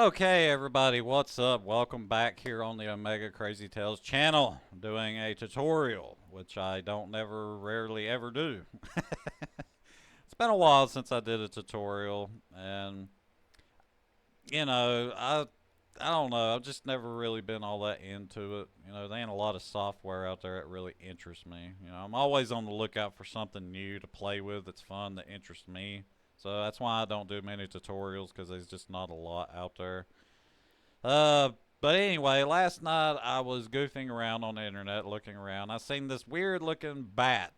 Okay, everybody, what's up? Welcome back here on the Omega Crazy Tales channel. I'm doing a tutorial, which I don't never, rarely ever do. It's been a while since I did a tutorial, and I don't know. I've just never really been all that into it. There ain't a lot of software out there that really interests me. I'm always on the lookout for something new to play with that's fun that interests me. So that's why I don't do many tutorials because there's just not a lot out there. Uh, but anyway, last night I was goofing around on the internet, looking around. I seen this weird looking bat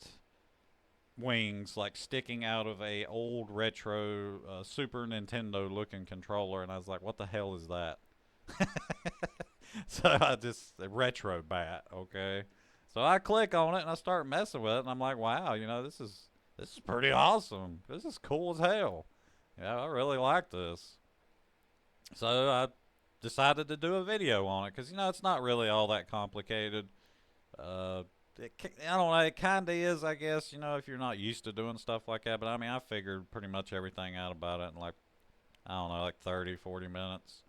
wings like sticking out of a old retro Super Nintendo looking controller, and I was like, "What the hell is that?" So I just a retro bat, okay. So I click on it and I start messing with it, and I'm like, "Wow, this is pretty awesome. This is cool as hell. Yeah, I really like this." So I decided to do a video on it because it's not really all that complicated. Uh, I don't know. It kind of is, I guess. If you're not used to doing stuff like that. But I mean, I figured pretty much everything out about it in like I don't know, like 30, 40 minutes.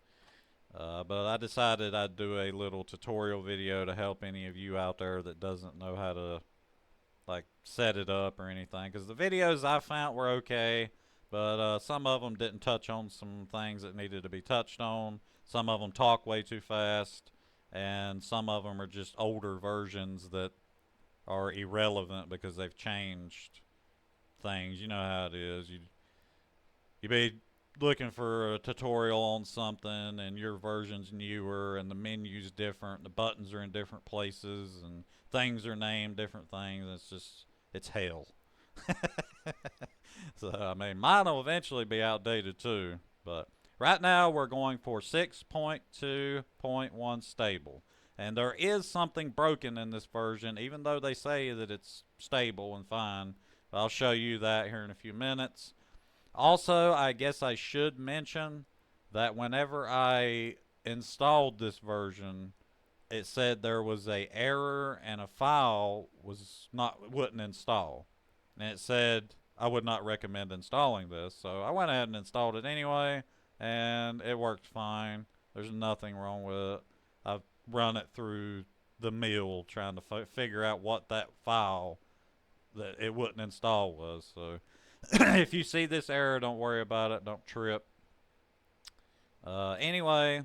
But I decided I'd do a little tutorial video to help any of you out there that doesn't know how to like set it up or anything. Because the videos I found were okay, but some of them didn't touch on some things that needed to be touched on. Some of them talk way too fast, and some of them are just older versions that are irrelevant because they've changed things. You know how it is. You be looking for a tutorial on something, and your version's newer, and the menu's different, the buttons are in different places, and things are named different things. It's hell. So I mean, mine will eventually be outdated too, but right now we're going for 6.2.1 stable. And there is something broken in this version, even though they say that it's stable and fine. I'll show you that here in a few minutes. Also, I guess I should mention that whenever I installed this version, it said there was a error and a file wouldn't install. And it said I would not recommend installing this. So I went ahead and installed it anyway, and it worked fine. There's nothing wrong with it. I've run it through the mill trying to figure out what that file that it wouldn't install was. So if you see this error, don't worry about it. Don't trip. Anyway,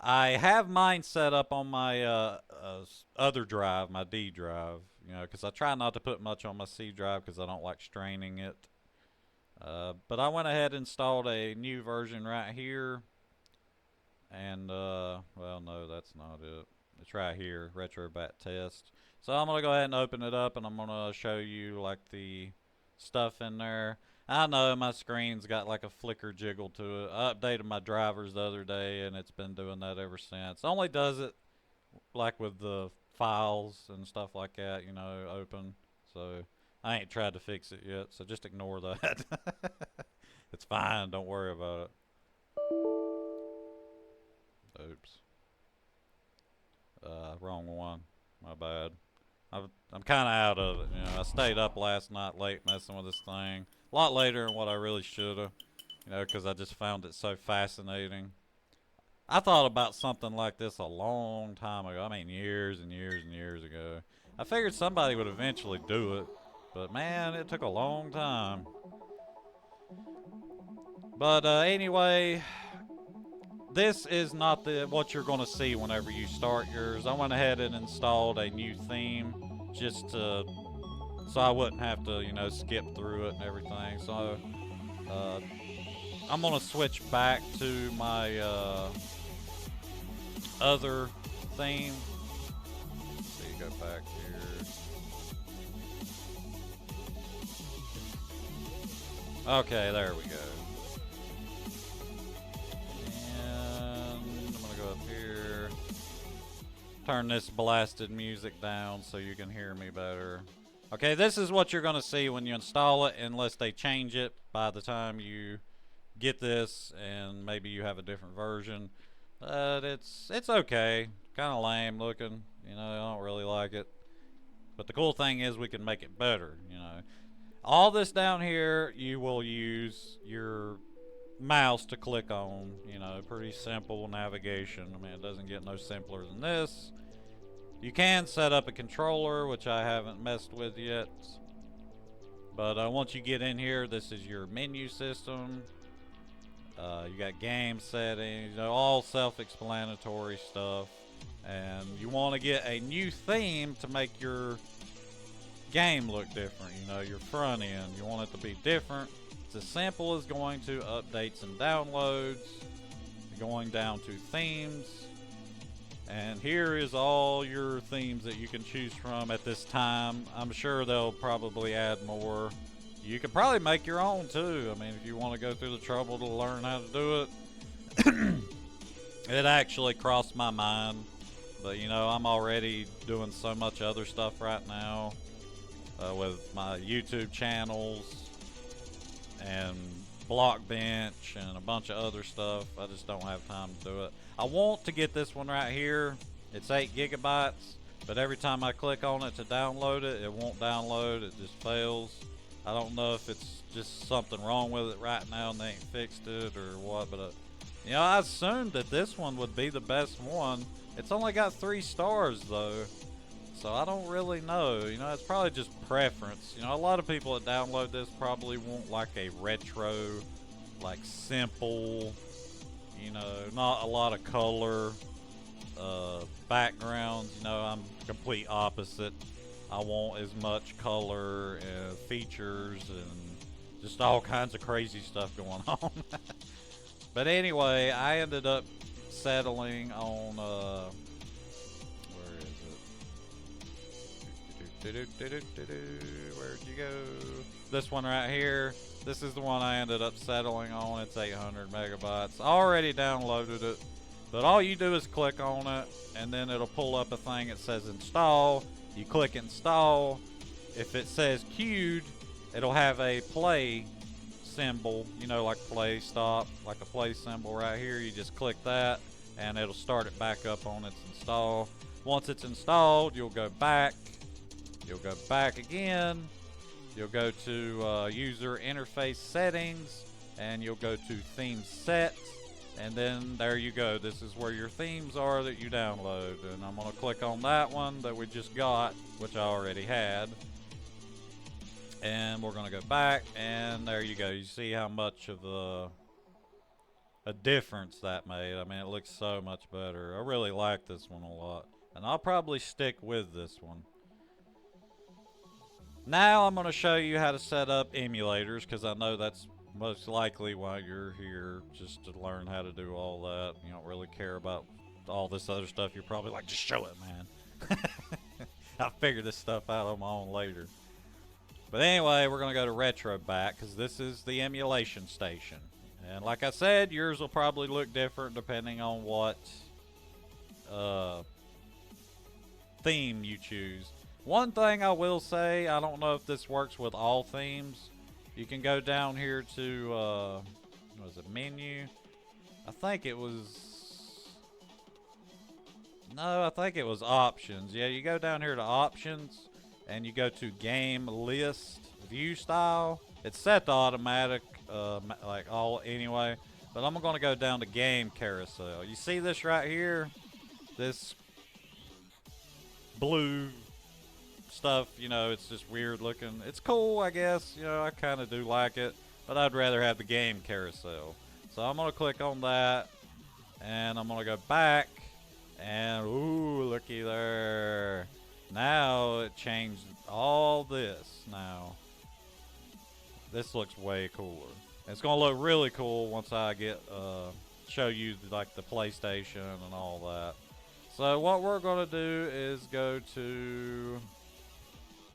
I have mine set up on my other drive, my D drive, because I try not to put much on my C drive because I don't like straining it. But I went ahead and installed a new version right here. And, well, no, that's not it. It's right here, RetroBat test. So I'm going to go ahead and open it up, and I'm going to show you, like, the stuff in there. I know my screen's got like a flicker jiggle to it. I updated my drivers the other day, and it's been doing that ever since. Only does it like with the files and stuff like that, open. So I ain't tried to fix it yet, so just ignore that. It's fine, don't worry about it. Oops. Wrong one. My bad. I'm kind of out of it. I stayed up last night late messing with this thing. A lot later than what I really should have. Because I just found it so fascinating. I thought about something like this a long time ago. I mean, years and years and years ago. I figured somebody would eventually do it. But man, it took a long time. But anyway, this is not what you're going to see whenever you start yours. I went ahead and installed a new theme just so I wouldn't have to, skip through it and everything. So uh, I'm going to switch back to my other theme. Let's see, go back here. Okay, there we go. Turn this blasted music down so you can hear me better. Okay, this is what you're going to see when you install it, unless they change it by the time you get this, and maybe you have a different version. But it's okay. Kind of lame looking. I don't really like it. But the cool thing is we can make it better. All this down here, you will use your mouse to click on. You know, pretty simple navigation. I mean, it doesn't get no simpler than this. You can set up a controller, which I haven't messed with yet. But once you get in here, this is your menu system. You got game settings, you know, all self-explanatory stuff. And you want to get a new theme to make your game look different. You know, your front end, you want it to be different. It's as simple as going to updates and downloads, going down to themes, and here is all your themes that you can choose from at this time. I'm sure they'll probably add more. You could probably make your own too. I mean, if you want to go through the trouble to learn how to do it. It actually crossed my mind, but you know, I'm already doing so much other stuff right now with my YouTube channels and Blockbench and a bunch of other stuff. I just don't have time to do it. I want to get this one right here. It's 8 gigabytes, but every time I click on it to download it, it won't download. It just fails. I don't know if it's just something wrong with it right now and they ain't fixed it or what, but you know, I assumed that this one would be the best one. It's only got 3 stars though, so I don't really know. You know, it's probably just preference. You know, a lot of people that download this probably want like a retro, like simple, you know, not a lot of color backgrounds. You know, I'm complete opposite. I want as much color and features and just all kinds of crazy stuff going on. But anyway, I ended up settling on where is it? Where'd you go? This one right here. This is the one I ended up settling on. It's 800 megabytes. I already downloaded it, but all you do is click on it, and then it'll pull up a thing that says install. You click install. If it says queued, it'll have a play symbol, you know, like play stop, like a play symbol right here. You just click that and it'll start it back up on its install. Once it's installed, you'll go back again, you'll go to user interface settings, and you'll go to theme set, and then there you go. This is where your themes are that you download, and I'm going to click on that one that we just got, which I already had. And we're going to go back, and there you go. You see how much of a difference that made. I mean, it looks so much better. I really like this one a lot, and I'll probably stick with this one. Now I'm going to show you how to set up emulators, because I know that's most likely why you're here, just to learn how to do all that. You don't really care about all this other stuff. You're probably like, just show it, man. I'll figure this stuff out on my own later. But anyway, we're going to go to RetroBat, because this is the emulation station. And like I said, yours will probably look different depending on what theme you choose. One thing I will say, I don't know if this works with all themes. You can go down here to, what is it, menu? I think it was, no, I think it was options. Yeah, you go down here to options, and you go to game list view style. It's set to automatic, like all anyway, but I'm going to go down to game carousel. You see this right here? This blue stuff, you know, it's just weird looking. It's cool, I guess. You know, I kind of do like it, but I'd rather have the game carousel. So I'm going to click on that, and I'm going to go back, and ooh, looky there. Now it changed all this. Now this looks way cooler. It's going to look really cool once I get show you like the PlayStation and all that. So what we're going to do is go to,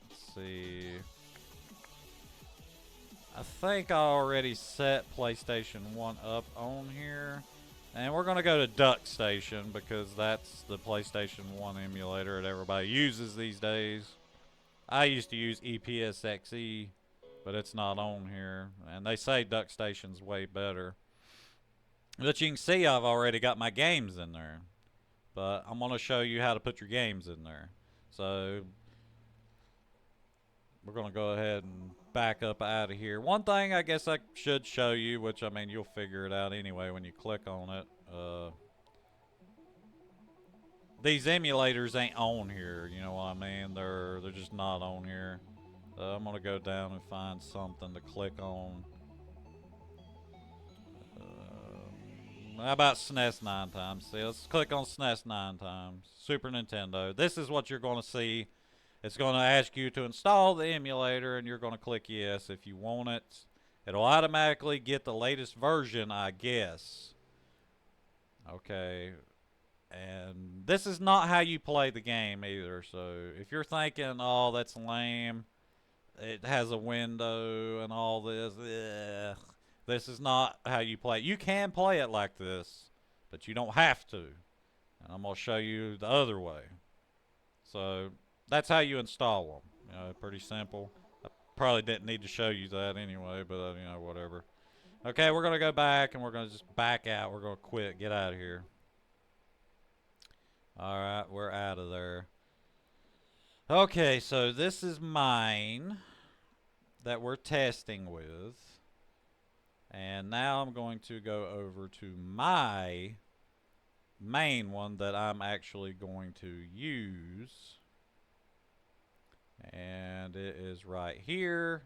let's see, I think I already set PlayStation 1 up on here. And we're going to go to Duck Station, because that's the PlayStation 1 emulator that everybody uses these days. I used to use EPSXE, but it's not on here. And they say Duck Station's way better. But you can see I've already got my games in there. But I'm going to show you how to put your games in there. So we're going to go ahead and back up out of here. One thing I guess I should show you, which I mean you'll figure it out anyway when you click on it. These emulators ain't on here. You know what I mean? They're just not on here. I'm gonna go down and find something to click on. How about SNES 9 times? See, let's click on SNES 9 times. Super Nintendo. This is what you're going to see. It's going to ask you to install the emulator, and you're going to click yes if you want it. It'll automatically get the latest version, I guess. Okay. And this is not how you play the game either. So if you're thinking, oh, that's lame, it has a window and all this, ugh. This is not how you play it. You can play it like this, but you don't have to. And I'm going to show you the other way. So that's how you install them. You know, pretty simple. I probably didn't need to show you that anyway, but you know, whatever. Okay, we're going to go back and we're going to just back out. We're going to quit. Get out of here. All right, we're out of there. Okay, so this is mine that we're testing with. And now I'm going to go over to my main one that I'm actually going to use. And it is right here.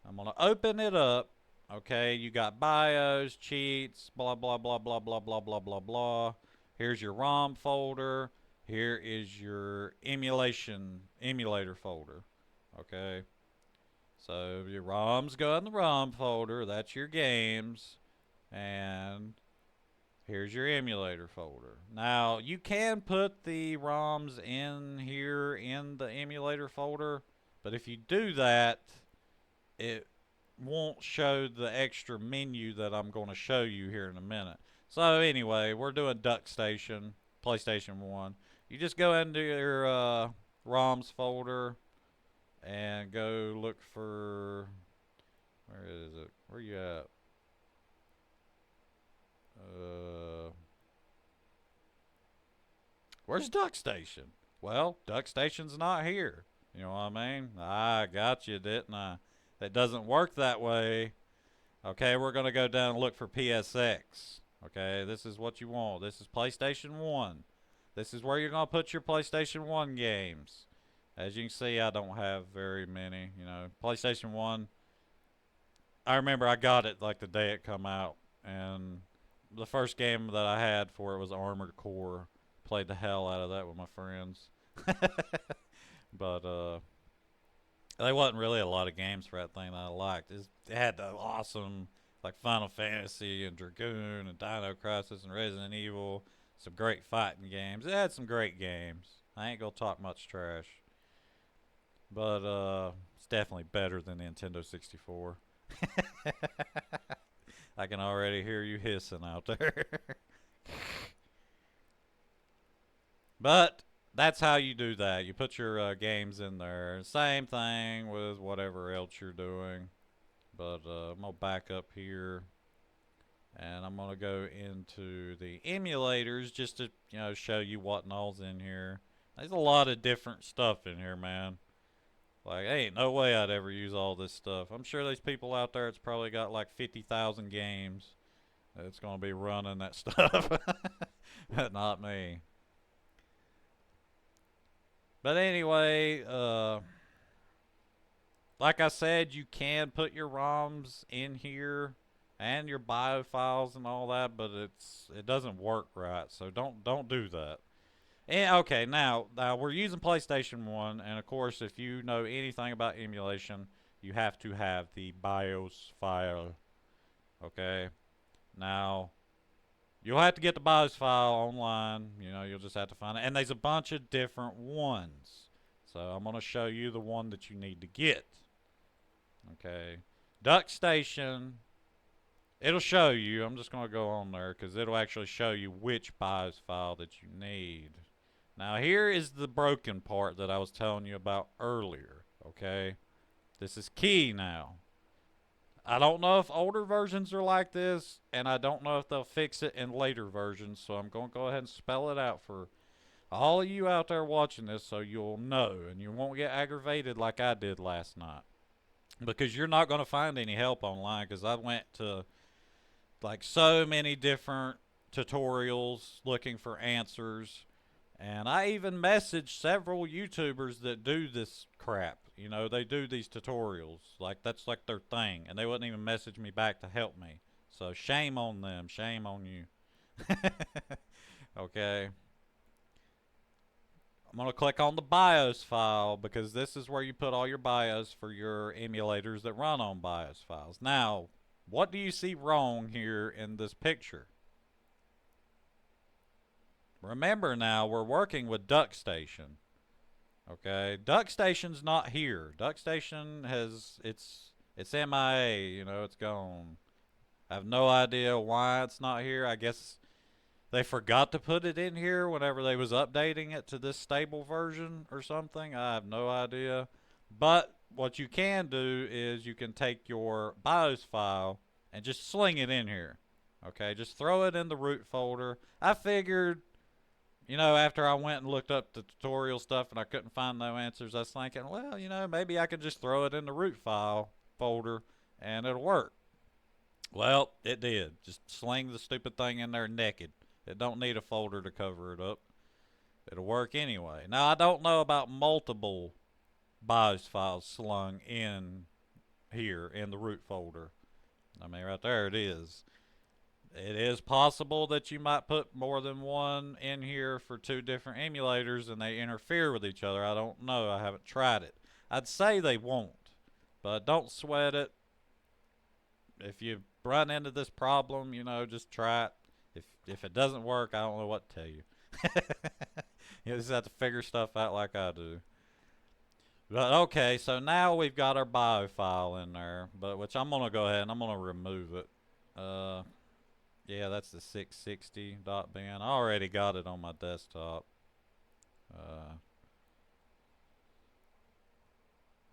I'm going to open it up. Okay, you got BIOS, cheats, blah, blah, blah, blah, blah, blah, blah, blah, blah. Here's your ROM folder. Here is your emulator folder. Okay. So your ROMs go in the ROM folder. That's your games. And here's your emulator folder. Now, you can put the ROMs in here in the emulator folder. But if you do that, it won't show the extra menu that I'm going to show you here in a minute. So anyway, we're doing DuckStation, PlayStation 1. You just go into your ROMs folder and go look for, where is it? Where you at? Where's DuckStation? Well, DuckStation's not here. You know what I mean? I got you, didn't I? That doesn't work that way. Okay, we're going to go down and look for PSX. Okay, this is what you want. This is PlayStation 1. This is where you're going to put your PlayStation 1 games. As you can see, I don't have very many. You know, PlayStation 1, I remember I got it like the day it come out. And the first game that I had for it was Armored Core. Played the hell out of that with my friends. But, there wasn't really a lot of games for that thing that I liked. It had the awesome, like, Final Fantasy and Dragoon and Dino Crisis and Resident Evil. Some great fighting games. It had some great games. I ain't gonna talk much trash. But, it's definitely better than the Nintendo 64. I can already hear you hissing out there. But that's how you do that. You put your games in there. Same thing with whatever else you're doing. But I'm going to back up here. And I'm going to go into the emulators just to, you know, show you what and all's in here. There's a lot of different stuff in here, man. Like, ain't no way I'd ever use all this stuff. I'm sure there's people out there that's probably got like 50,000 games that's going to be running that stuff. Not me. But anyway, like I said, you can put your ROMs in here and your bio files and all that, but it doesn't work right. So don't do that. And okay, now we're using PlayStation 1, and of course, if you know anything about emulation, you have to have the BIOS file. Okay. Now, you'll have to get the BIOS file online. You know, you'll just have to find it. And there's a bunch of different ones. So I'm going to show you the one that you need to get. Okay. DuckStation. It'll show you. I'm just going to go on there because it'll actually show you which BIOS file that you need. Now, here is the broken part that I was telling you about earlier. Okay. This is key now. I don't know if older versions are like this, and I don't know if they'll fix it in later versions, so I'm going to go ahead and spell it out for All of you out there watching this, so you'll know and you won't get aggravated like I did last night. Because you're not going to find any help online, because I went to like so many different tutorials looking for answers. And I even messaged several YouTubers that do this crap. You know, they do these tutorials. Like, that's like their thing. And they wouldn't even message me back to help me. So, shame on them. Shame on you. Okay. I'm going to click on the BIOS file because this is where you put all your BIOS for your emulators that run on BIOS files. Now, what do you see wrong here in this picture? Remember now, we're working with DuckStation. Okay, DuckStation's not here. DuckStation has it's MIA. You know, it's gone. I have no idea why it's not here. I guess they forgot to put it in here whenever they was updating it to this stable version or something. I have no idea. But what you can do is you can take your BIOS file and just sling it in here. Okay, just throw it in the root folder. I figured, you know, after I went and looked up the tutorial stuff and I couldn't find no answers, I was thinking, well, you know, maybe I could just throw it in the root file folder and it'll work. Well, it did. Just sling the stupid thing in there naked. It don't need a folder to cover it up. It'll work anyway. Now, I don't know about multiple BIOS files slung in here in the root folder. I mean, right there it is. It is possible that you might put more than one in here for two different emulators and they interfere with each other. I don't know. I haven't tried it. I'd say they won't, but don't sweat it. If you run into this problem, you know, just try it. If it doesn't work, I don't know what to tell you. You just have to figure stuff out like I do. But okay, so now we've got our bio file in there, but which I'm gonna go ahead and I'm gonna remove it. Yeah, that's the 660.bin. I already got it on my desktop. I'm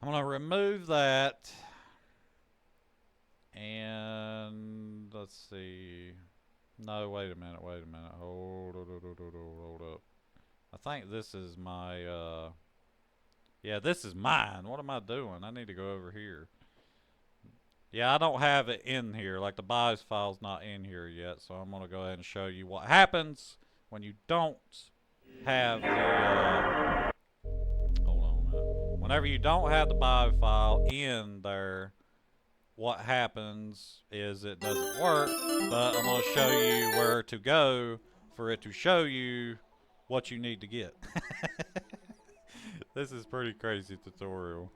gonna remove that, and let's see. No, wait a minute, wait a minute. Hold up. I think this is my, yeah, this is mine. What am I doing? I need to go over here. Yeah, I don't have it in here. Like, the BIOS file's not in here yet, so I'm going to go ahead and show you what happens when you don't have the, hold on a minute. Whenever you don't have the BIOS file in there, what happens is it doesn't work, but I'm going to show you where to go for it to show you what you need to get. This is pretty crazy tutorial.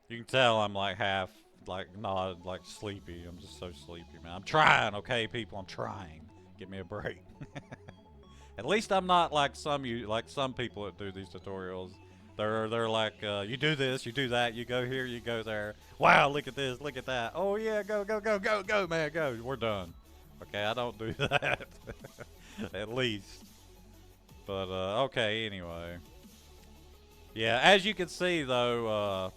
You can tell I'm like half, like not like sleepy. I'm just so sleepy, man. I'm trying, okay, people. I'm trying. Give me a break. At least I'm not like some people that do these tutorials. They're like, you do this, you do that, you go here, you go there. Wow, look at this, look at that. Oh yeah, go, go, go, go, go, man, go. We're done. Okay, I don't do that. At least. But okay, anyway. Yeah, as you can see though,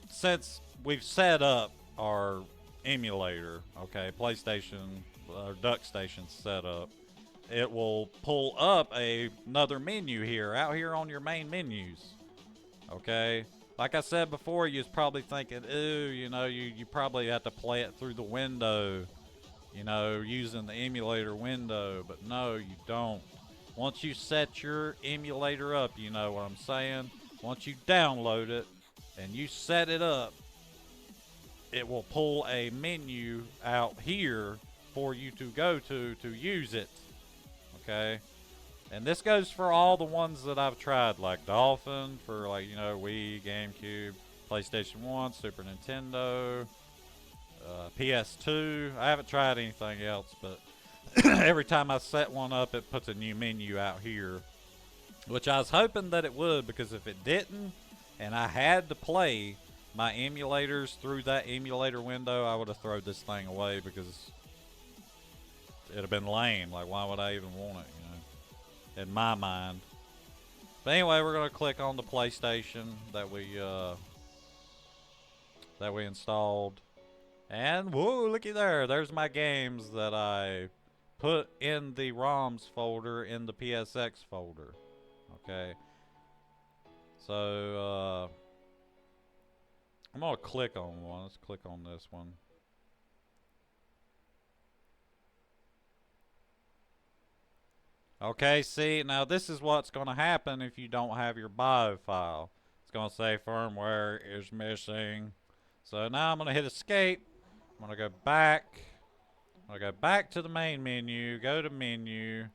since we've set up our emulator, okay, PlayStation or DuckStation setup, it will pull up another menu here, out here on your main menus. Okay? Like I said before, you was probably thinking, ooh, you know, you probably have to play it through the window, you know, using the emulator window, but no, you don't. Once you set your emulator up, you know what I'm saying? Once you download it and you set it up, it will pull a menu out here for you to go to use it. Okay, and this goes for all the ones that I've tried, like Dolphin for, like, you know, Wii, GameCube, PlayStation 1, Super Nintendo, PS2. I haven't tried anything else, but every time I set one up, it puts a new menu out here, which I was hoping that it would, because if it didn't and I had to play my emulators through that emulator window, I would have thrown this thing away, because it'd have been lame. Like, why would I even want it, you know, in my mind. But anyway, we're going to click on the PlayStation that we installed. And, whoa, looky there. There's my games that I put in the ROMs folder in the PSX folder. Okay. So, I'm going to click on one. Let's click on this one. Okay, see, now this is what's going to happen if you don't have your bio file. It's going to say firmware is missing. So now I'm going to hit escape. I'm going to go back. I'm going to go back to the main menu, go to menu,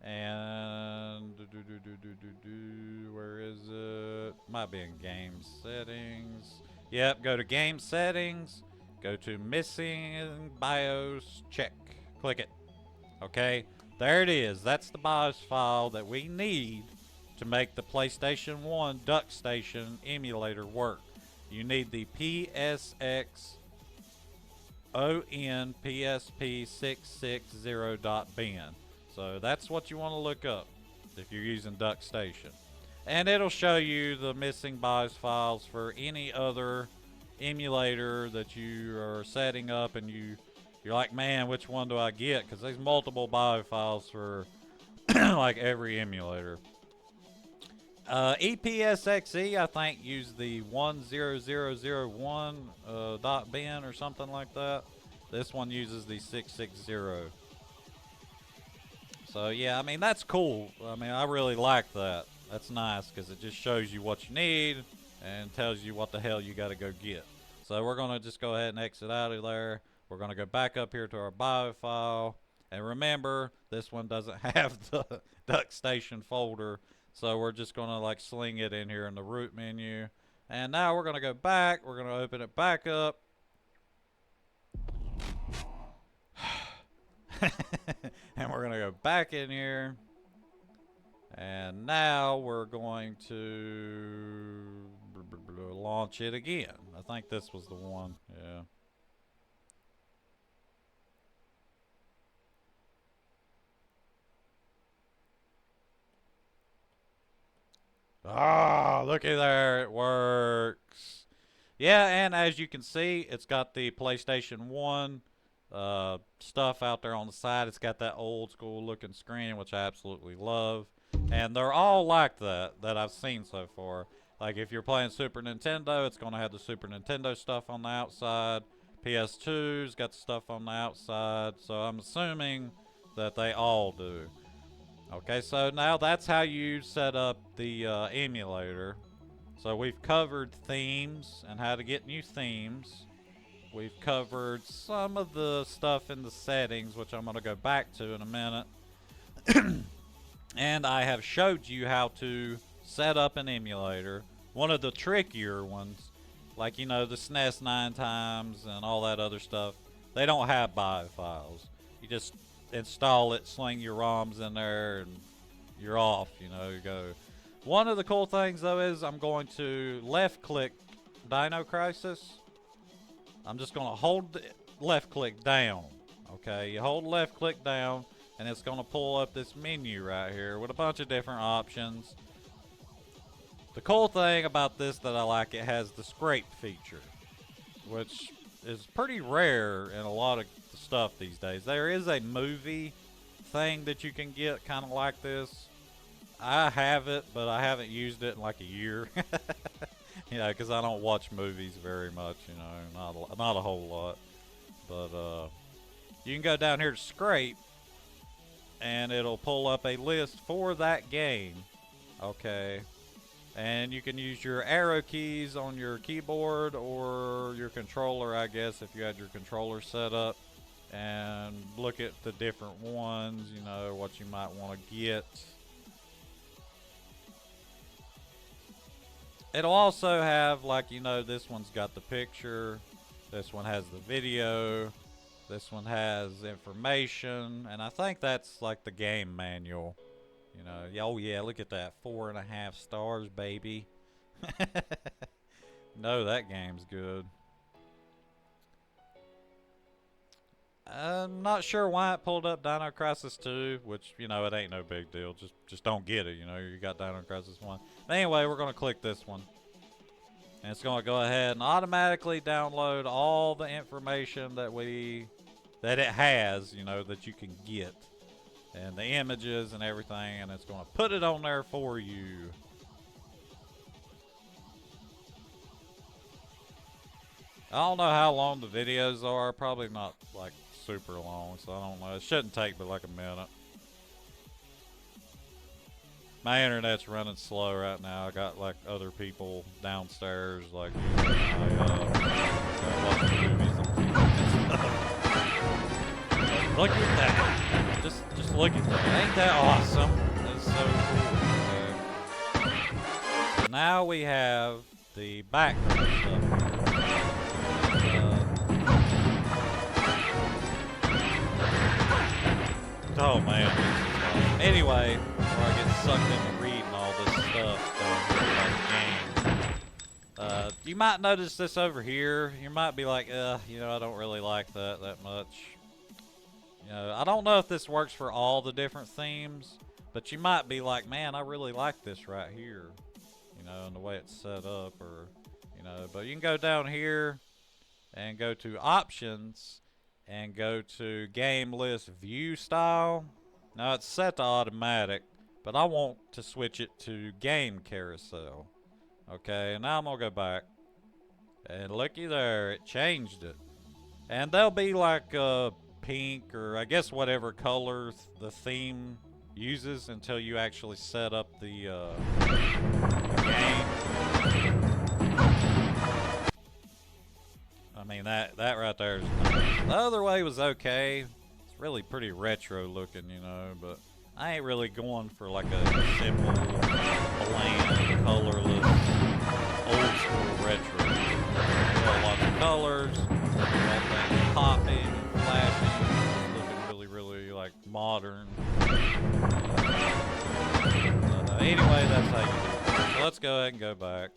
and where is it? Might be in game settings. Yep, go to game settings, go to missing BIOS, check. Click it. Okay, there it is. That's the BIOS file that we need to make the PlayStation 1 DuckStation emulator work. You need the PSX onpsp660.bin. So that's what you want to look up if you're using DuckStation. And it'll show you the missing BIOS files for any other emulator that you are setting up, and you're like, man, which one do I get? Because there's multiple BIOS files for like every emulator. EPSXE, I think, used the 10001 .bin or something like that. This one uses the 660. So yeah, I mean, that's cool. I mean, I really like that. That's nice because it just shows you what you need and tells you what the hell you got to go get. So we're going to just go ahead and exit out of there. We're going to go back up here to our bio file. And remember, this one doesn't have the DuckStation folder. So we're just going to like sling it in here in the root menu. And now we're going to go back. We're going to open it back up. And we're going to go back in here. And now we're going to launch it again. I think this was the one. Yeah. Ah, looky there. It works. Yeah, and as you can see, it's got the PlayStation 1 stuff out there on the side. It's got that old school looking screen, which I absolutely love. And they're all like that I've seen so far. Like if you're playing Super Nintendo, it's going to have the Super Nintendo stuff on the outside. PS2's got the stuff on the outside. So I'm assuming that they all do. Okay, so now that's how you set up the emulator. So we've covered themes and how to get new themes. We've covered some of the stuff in the settings, which I'm going to go back to in a minute. And I have showed you how to set up an emulator. One of the trickier ones, like, you know, the SNES 9 times and all that other stuff, they don't have bio files. You just install it, sling your ROMs in there, and you're off, you know, you go. One of the cool things, though, is I'm going to left-click Dino Crisis. I'm just going to hold left-click down, okay? You hold left-click down, and it's going to pull up this menu right here with a bunch of different options. The cool thing about this that I like, it has the scrape feature, which is pretty rare in a lot of stuff these days. There is a movie thing that you can get kind of like this. I have it, but I haven't used it in like a year. You know, because I don't watch movies very much, you know, not a whole lot. But you can go down here to scrape, and it'll pull up a list for that game. Okay. And you can use your arrow keys on your keyboard or your controller, I guess, if you had your controller set up, and look at the different ones, you know, what you might want to get. It'll also have, like, you know, this one's got the picture, this one has the video, this one has information, and I think that's like the game manual. You know, oh yeah, look at that, 4.5 stars, baby. No, that game's good. I'm not sure why it pulled up Dino Crisis 2, which, you know, it ain't no big deal. Just don't get it, you know, you got Dino Crisis 1. But anyway, we're going to click this one. And it's going to go ahead and automatically download all the information that that it has, you know, that you can get, and the images and everything, and it's going to put it on there for you. I don't know how long the videos are, probably not like super long, so I don't know. It shouldn't take but like a minute. My internet's running slow right now. I got like other people downstairs like using my watching movies and stuff. Look at that. Just look at that. Ain't that awesome? That's so cool. Okay. So now we have the background stuff here. Oh man. Anyway, before I get sucked into reading all this stuff about the game, you might notice this over here. You might be like, you know, I don't really like that much. You know, I don't know if this works for all the different themes, but you might be like, man, I really like this right here. You know, and the way it's set up, or, you know, but you can go down here and go to options and go to game list view style. Now it's set to automatic, but I want to switch it to game carousel. Okay, and now I'm gonna go back, and looky there, it changed it. And they'll be like pink, or I guess whatever color the theme uses until you actually set up the game. I mean, that right there is nice. The other way was okay. It's really pretty retro looking, you know, but I ain't really going for like a simple, bland, colorless, old school retro. Got lots of colors, got things popping and flashing, looking really like modern. Anyway, that's how you do it. So let's go ahead and go back.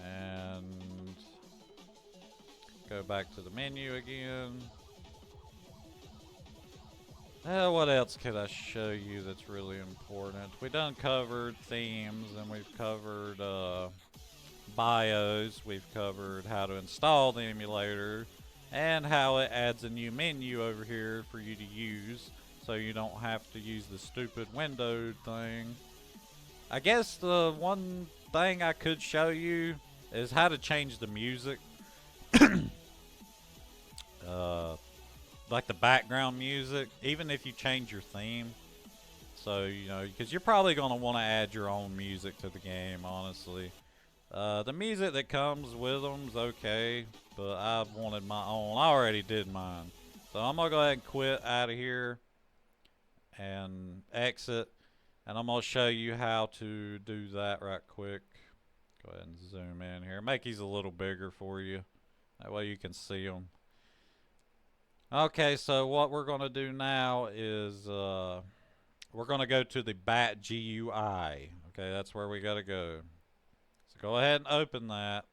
And go back to the menu again. What else could I show you that's really important? We done covered themes, and we've covered BIOS. We've covered how to install the emulator, and how it adds a new menu over here for you to use, so you don't have to use the stupid windowed thing. I guess the one thing I could show you is how to change the music. Like the background music, even if you change your theme. So, you know, because you're probably going to want to add your own music to the game, honestly. The music that comes with them's okay, but I wanted my own. I already did mine. So I'm going to go ahead and quit out of here and exit. And I'm going to show you how to do that right quick. Go ahead and zoom in here. Make these a little bigger for you. That way you can see them. Okay, so what we're going to do now is we're going to go to the BAT GUI. Okay, that's where we got to go. So go ahead and open that.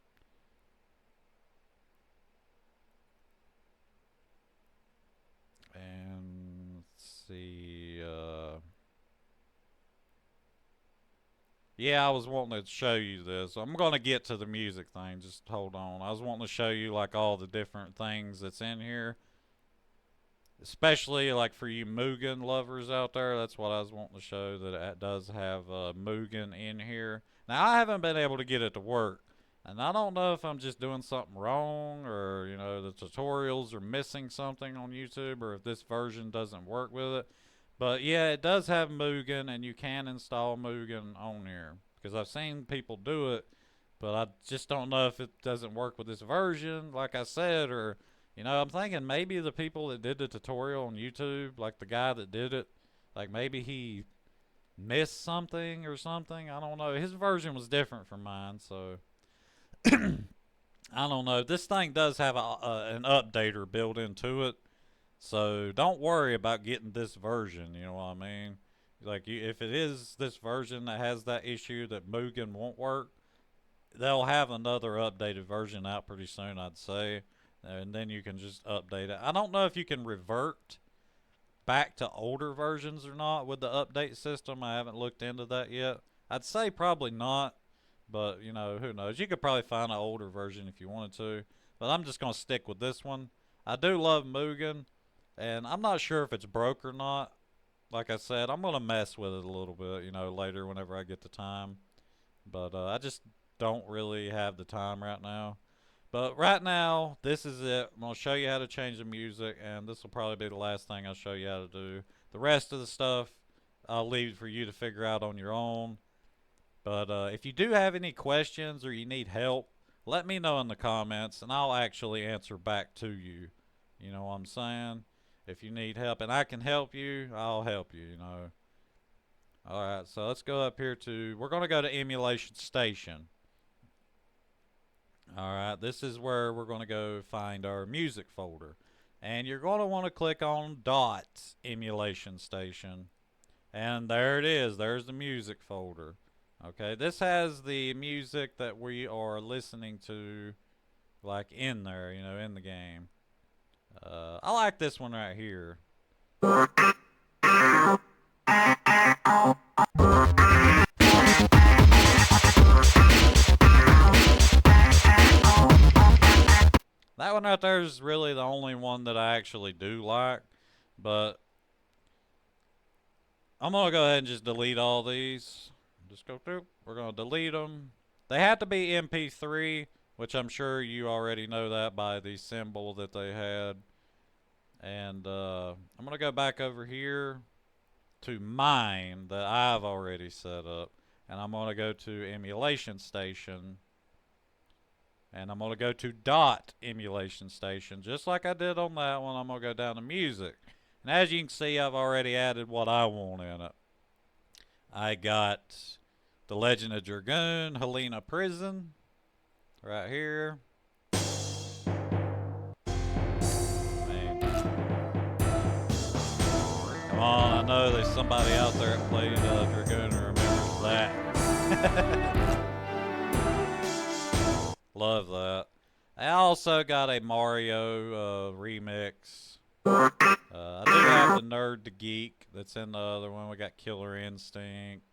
And let's see. Yeah, I was wanting to show you this. I'm going to get to the music thing. Just hold on. I was wanting to show you like all the different things that's in here. Especially like for you Mugen lovers out there, that's what I was wanting to show, that it does have Mugen in here. Now I haven't been able to get it to work, and I don't know if I'm just doing something wrong, or you know the tutorials are missing something on YouTube, or if this version doesn't work with it. But yeah, it does have Mugen, and you can install Mugen on here because I've seen people do it, but I just don't know if it doesn't work with this version, like I said, or you know, I'm thinking maybe the people that did the tutorial on YouTube, like the guy that did it, like maybe he missed something or something. I don't know. His version was different from mine, so I don't know. This thing does have an updater built into it, so don't worry about getting this version. You know what I mean? Like, if it is this version that has that issue that Mugen won't work, they'll have another updated version out pretty soon, I'd say. And then you can just update it. I don't know if you can revert back to older versions or not with the update system. I haven't looked into that yet. I'd say probably not, but you know, who knows? You could probably find an older version if you wanted to, but I'm just going to stick with this one. I do love Mugen, and I'm not sure if it's broke or not. Like I said, I'm gonna mess with it a little bit, you know, later whenever I get the time. But I just don't really have the time right now. But right now, this is it. I'm gonna show you how to change the music, and this will probably be the last thing I'll show you how to do. The rest of the stuff, I'll leave for you to figure out on your own. But if you do have any questions or you need help, let me know in the comments, and I'll actually answer back to you. You know what I'm saying? If you need help and I can help you, I'll help you, you know. Alright, so let's go up here to, we're going to go to Emulation Station. Alright, this is where we're going to go find our music folder. And you're going to want to click on Dot Emulation Station. And there it is, there's the music folder. Okay, this has the music that we are listening to, like in there, you know, in the game. I like this one right here. That one right there is really the only one that I actually do like, but I'm going to go ahead and just delete all these. Just go through. We're going to delete them. They have to be MP3, which I'm sure you already know that by the symbol that they had. And I'm going to go back over here to mine that I've already set up. And I'm going to go to Emulation Station. And I'm going to go to Dot Emulation Station. Just like I did on that one, I'm going to go down to Music. And as you can see, I've already added what I want in it. I got The Legend of Dragoon, Helena Prison, right here. Man. Come on, I know there's somebody out there that played Dragoon and remembers that. Love that. I also got a Mario remix. I do have the Nerd the Geek that's in the other one. We got Killer Instinct.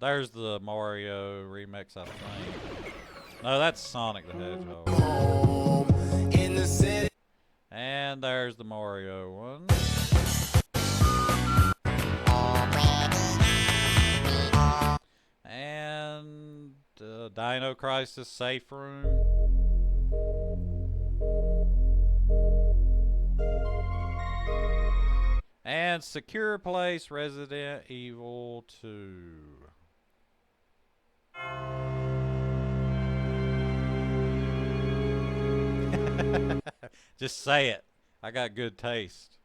There's the Mario remix, I think. No, that's Sonic the Hedgehog. And there's the Mario one. And Dino Crisis Safe Room. And Secure Place Resident Evil 2. Just say it. I got good taste.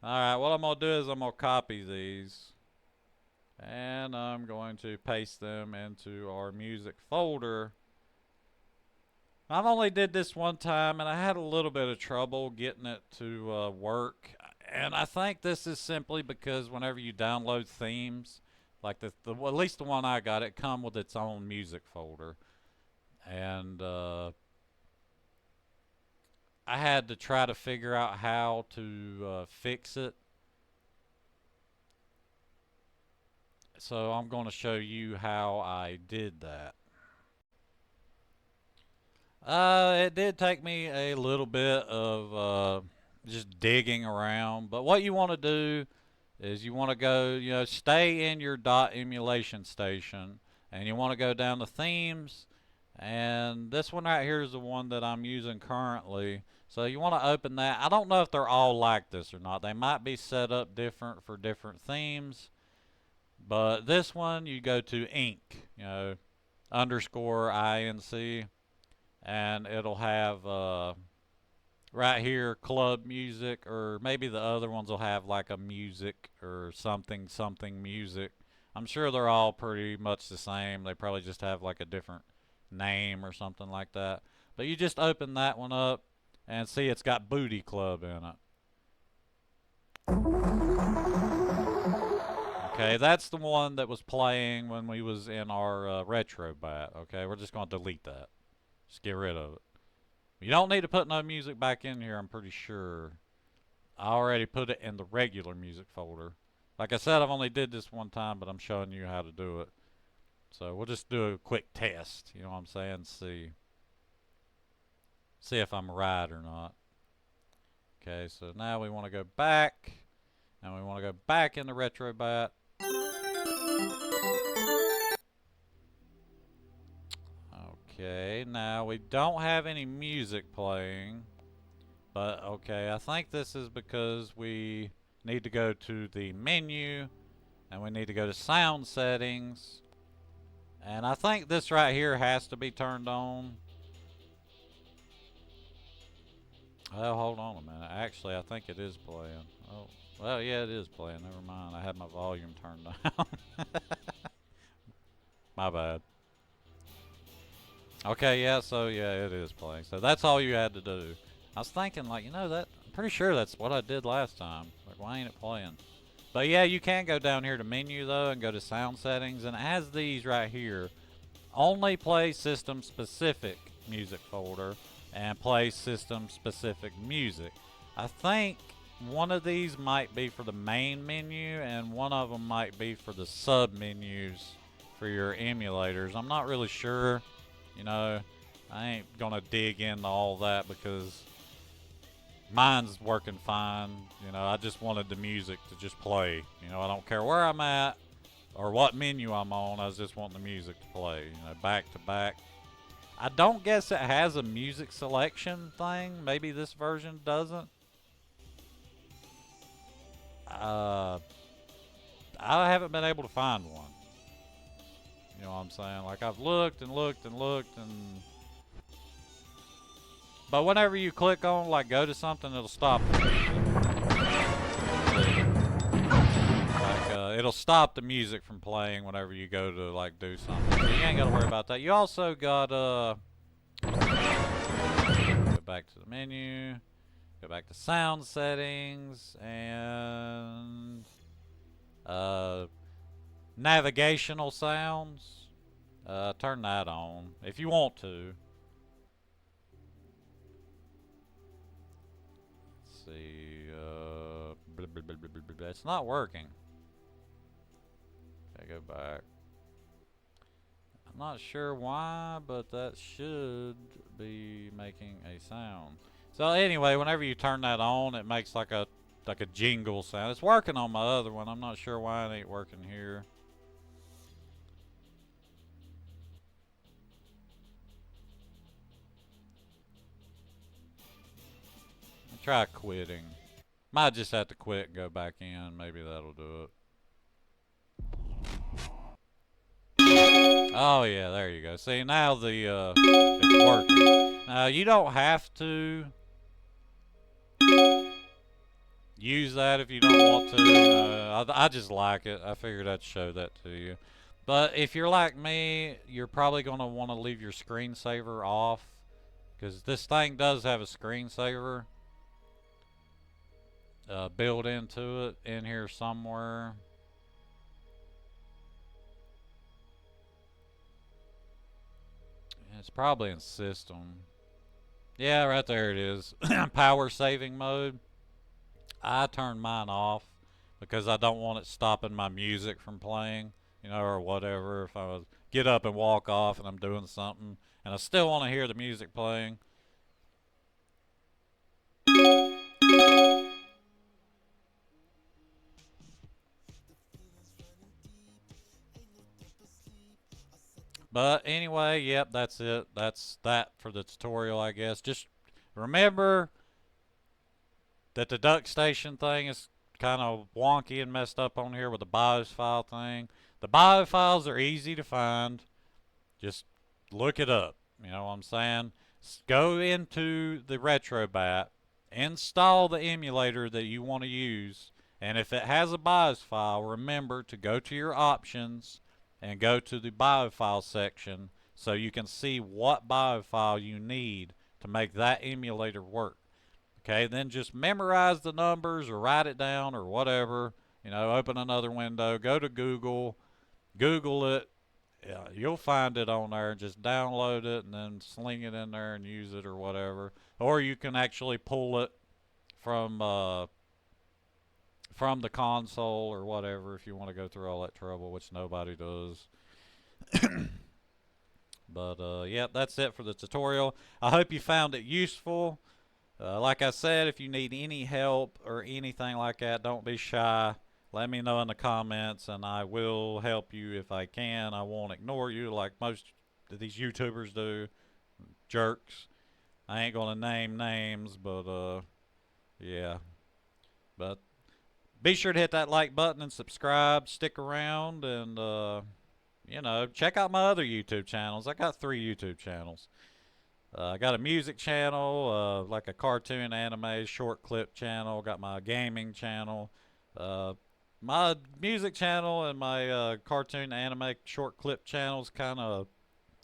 Alright, what I'm going to do is I'm going to copy these. And I'm going to paste them into our music folder. I've only did this one time, and I had a little bit of trouble getting it to work. And I think this is simply because whenever you download themes, like at least the one I got, it come with its own music folder. And I had to try to figure out how to fix it. So I'm going to show you how I did that. It did take me a little bit of just digging around, but what you want to do is you want to go, you know, stay in your dot emulation station, and you want to go down to themes, and this one right here is the one that I'm using currently. So you want to open that. I don't know if they're all like this or not. They might be set up different for different themes, but this one you go to ink, you know, underscore INC, and it'll have right here club music, or maybe the other ones will have like a music or something music. I'm sure they're all pretty much the same. They probably just have like a different name or something like that. But you just open that one up and see it's got Booty Club in it. Okay, that's the one that was playing when we was in our RetroBat. Okay, we're just going to delete that. Just get rid of it. You don't need to put no music back in here, I'm pretty sure. I already put it in the regular music folder. Like I said, I've only did this one time, but I'm showing you how to do it. So we'll just do a quick test. You know what I'm saying? See if I'm right or not. Okay, so now we want to go back, and we want to go back into RetroBat. Okay, now we don't have any music playing, but okay, I think this is because we need to go to the menu, and we need to go to sound settings, and I think this right here has to be turned on. Oh, hold on a minute. Actually, I think it is playing. Oh, well, yeah, it is playing. Never mind. I had my volume turned down. My bad. Okay, yeah, so yeah, it is playing. So that's all you had to do. I was thinking, like, you know, that I'm pretty sure that's what I did last time. Like, why ain't it playing? But yeah, you can go down here to menu though and go to sound settings, and it has these right here. Only play system specific music folder and play system specific music. I think one of these might be for the main menu and one of them might be for the sub menus for your emulators. I'm not really sure. You know, I ain't gonna dig into all that because mine's working fine. You know, I just wanted the music to just play. You know, I don't care where I'm at or what menu I'm on. I was just wanting the music to play. You know, back to back. I don't guess it has a music selection thing. Maybe this version doesn't. I haven't been able to find one. You know what I'm saying? Like, I've looked and looked and looked and... But whenever you click on, like, go to something, it'll stop the music. Like, it'll stop the music from playing whenever you go to, like, do something. So you ain't gotta worry about that. You also got, go back to the menu, go back to sound settings, and, navigational sounds. Turn that on if you want to. Let's see. It's not working. Okay, go back. I'm not sure why, but that should be making a sound. So anyway, whenever you turn that on, it makes like a jingle sound. It's working on my other one. I'm not sure why it ain't working here. Try quitting. Might just have to quit and go back in. Maybe that'll do it. Oh yeah, there you go. See, now the it's working. Now you don't have to use that if you don't want to. I just like it. I figured I'd show that to you. But if you're like me, you're probably going to want to leave your screensaver off because this thing does have a screensaver built into it in here somewhere. It's probably in system. Yeah, right there it is. Power saving mode. I turn mine off because I don't want it stopping my music from playing, you know, or whatever. If I was get up and walk off and I'm doing something and I still want to hear the music playing. But anyway, yep, that's it. That's that for the tutorial, I guess. Just remember that the duck station thing is kind of wonky and messed up on here with the BIOS file thing. The BIOS files are easy to find. Just look it up. You know what I'm saying? Go into the RetroBat, install the emulator that you want to use, and if it has a BIOS file, remember to go to your options and go to the BIOS file section so you can see what BIOS file you need to make that emulator work. Okay, then just memorize the numbers or write it down or whatever. You know, open another window, go to Google, Google it. Yeah, you'll find it on there. Just download it and then sling it in there and use it or whatever. Or you can actually pull it from the console or whatever if you want to go through all that trouble, which nobody does. But yeah, that's it for the tutorial. I hope you found it useful. Like I said, if you need any help or anything like that, don't be shy. Let me know in the comments, and I will help you if I can. I won't ignore you like most of these YouTubers do. Jerks. I ain't gonna name names, but yeah. But be sure to hit that like button and subscribe. Stick around, and check out my other YouTube channels. I got 3 YouTube channels. I got a music channel, like a cartoon anime short clip channel. Got my gaming channel. Uh, my music channel and my cartoon anime short clip channels kind of,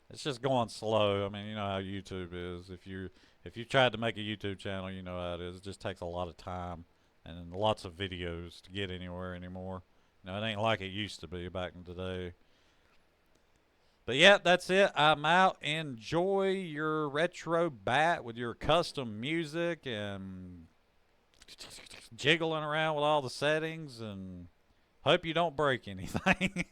it's just going slow. I mean, you know how YouTube is. If you tried to make a YouTube channel, you know how it is. It just takes a lot of time and lots of videos to get anywhere anymore. You know, it ain't like it used to be back in the day. But yeah, that's it. I'm out. Enjoy your RetroBat with your custom music and jiggling around with all the settings, and hope you don't break anything.